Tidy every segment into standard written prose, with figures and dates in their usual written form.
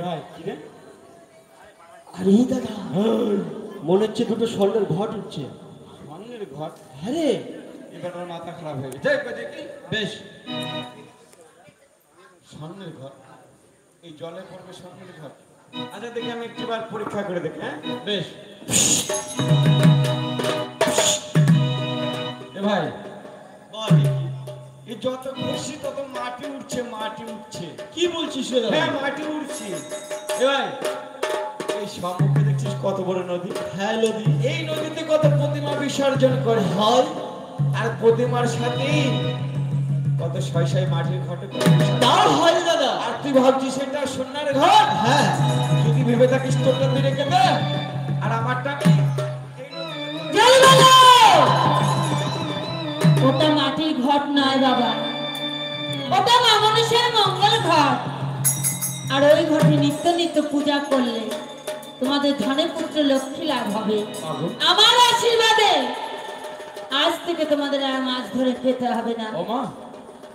ভাই কি রে? আরে দাদা মনে হচ্ছে দুটো স্বর্ণের ঘট উঠছে। স্বর্ণের ঘর? হ্যাঁ রে, এবার ওর মাথা খারাপ হয়ে গেছে। দেখি বেশ, স্বর্ণের ঘর, এই জলে পড়বে স্বর্ণের ঘর। আচ্ছা দেখি আমি একটিবার পরীক্ষা করে দেখি। হ্যাঁ বেশ। এ ভাই বল এই যত খুশি তত মাটি উঠছে, মাটি উঠছে। কি বলছিস রে দাদা? হ্যাঁ মাটি উঠছে। এ ভাই এই সম্মুখে দেখছিস কত বড় নদী? হ্যাঁ নদী। এই নদীতে কত প্রতিমা বিসর্জন করে হয়। আর প্রতিমার সাথে কত শয় শয় মাটির ঘটে তাও হয় রে দাদা। আর তুই ভাবছিস সেটা সোনার ঘর? হ্যাঁ যদি ভেবে থাকিস তোরটা তুই রেখে দে আর আমারটা ওটা মাটির ঘট নয় বাবা, ওটা মা মানুষের মঙ্গল ঘট। আর ওই ঘটে নিত্য নিত্য পূজা করলে তোমাদের ধনে পুত্র লক্ষ্মী লাভ হবে। আমার আশীর্বাদে আজ থেকে তোমাদের আর মাছ ধরে খেতে হবে না। ও মা,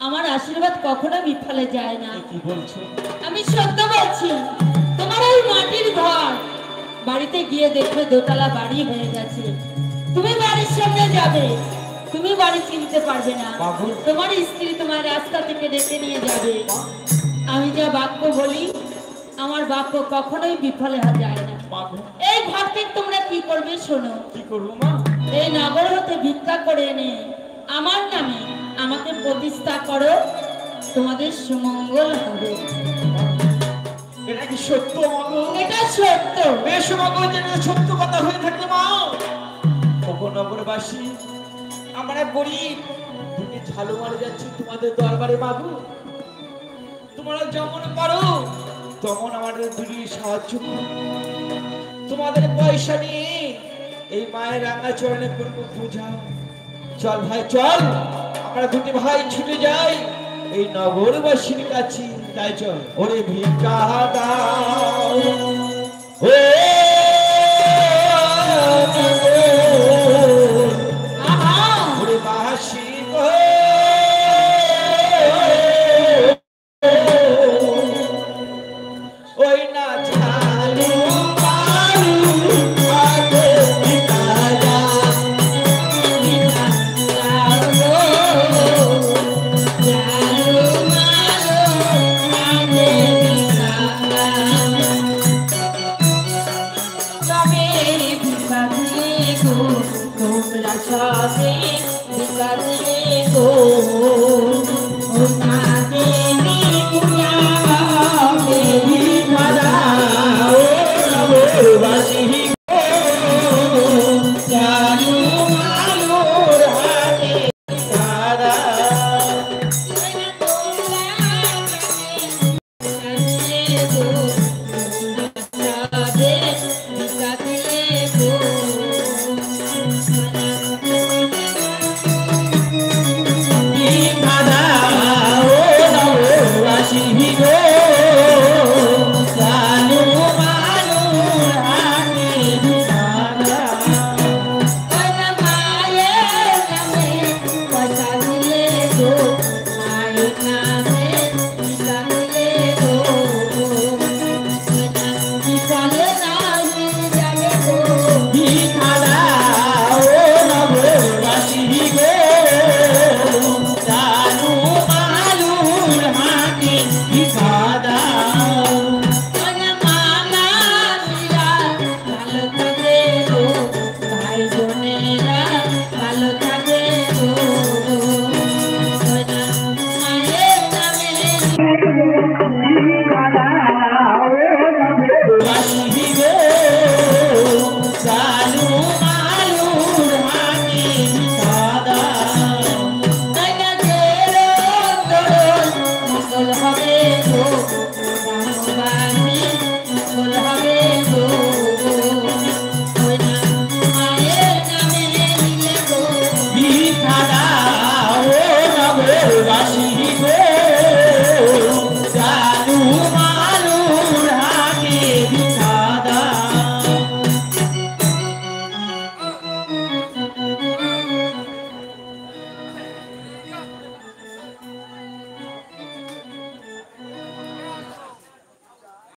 আমার আশীর্বাদ কখনো বিফলে যায় না। কি বলছো? আমি সত্য বলছি। তোমার ওই মাটির ঘর বাড়িতে গিয়ে দেখবে দোতলা বাড়ি হয়ে গেছে। তুমি বাড়ির সামনে যাবে, তুমি বাড়ি চিনতে পারবে না। তোমার স্ত্রী তোমার রাস্তা থেকে ডেকে নিয়ে যাবে। আমি যা বাক্য বলি আমার বাক্য কখনোই বিফলে যায় না। এই ঘর থেকে তোমরা কি করবে শোনো। কি করবো মা? এই নগর হতে ভিক্ষা করে এনে আমার নামে আমাকে প্রতিষ্ঠা করো, তোমাদের সুমঙ্গল হবে। এটা কি সত্য মঙ্গল? এটা সত্য। বেশ মঙ্গল, যেটা সত্য কথা হয়ে থাকলে মা ওগো নগরবাসী, আমরা গরিব দিনে ঝালু মারে যাচ্ছি তোমাদের দরবারে বাবু। তোমরা যেমন পারো তেমন আমাদের দিকে সাহায্য করো। তোমাদের পয়সা নিয়ে এই মায়ের রাঙা চরণে করবো পূজা। চল ভাই চল, আমরা দুটি ভাই ছুটে যাই এই নগরবাসীর কাছে। তাই চল। ওরে ভিক্ষা দাও ও